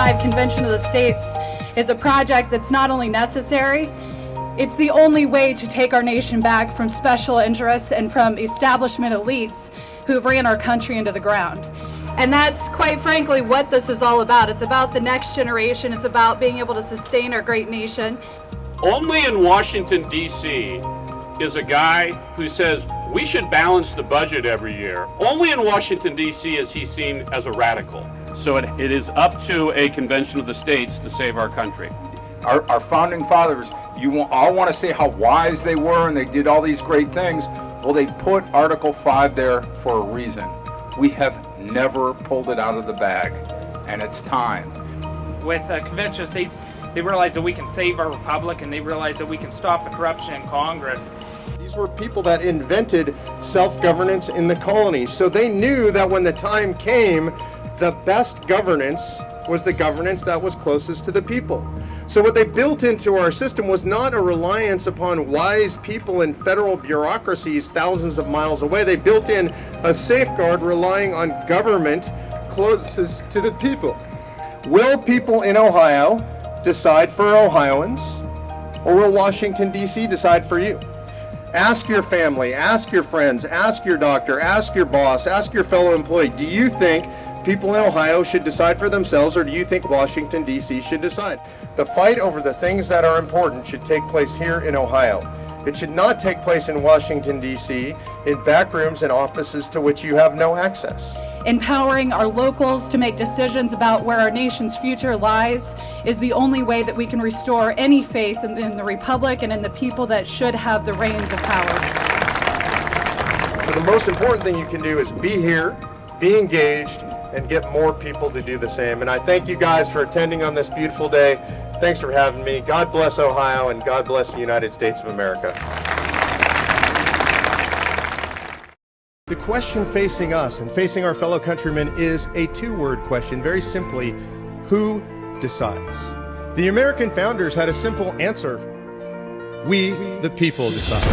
5 Convention of the States is a project that's not only necessary, it's the only way to take our nation back from special interests and from establishment elites who've ran our country into the ground. And that's, quite frankly, what this is all about. It's about the next generation. It's about being able to sustain our great nation. Only in Washington, D.C. is a guy who says we should balance the budget every year. Only in Washington, D.C. is he seen as a radical. So it is up to a convention of the states to save our country. Our founding fathers, you all want to say how wise they were and they did all these great things. Well, they put Article 5 there for a reason. We have never pulled it out of the bag, and it's time. With the Convention of States, they realize that we can save our republic, and they realize that we can stop the corruption in Congress. These were people that invented self-governance in the colonies, so they knew that when the time came, the best governance was the governance that was closest to the people. So what they built into our system was not a reliance upon wise people in federal bureaucracies thousands of miles away. They built in a safeguard relying on government closest to the people. Will people in Ohio decide for Ohioans, or will Washington, D.C. decide for you? Ask your family, ask your friends, ask your doctor, ask your boss, ask your fellow employee, do you think people in Ohio should decide for themselves, or do you think Washington, D.C. should decide? The fight over the things that are important should take place here in Ohio. It should not take place in Washington, D.C., in back rooms and offices to which you have no access. Empowering our locals to make decisions about where our nation's future lies is the only way that we can restore any faith in the Republic and in the people that should have the reins of power. So the most important thing you can do is be here, be engaged, and get more people to do the same. And I thank you guys for attending on this beautiful day. Thanks for having me. God bless Ohio, and God bless the United States of America. The question facing us and facing our fellow countrymen is a two-word question, very simply, who decides? The American founders had a simple answer: we, the people, decide.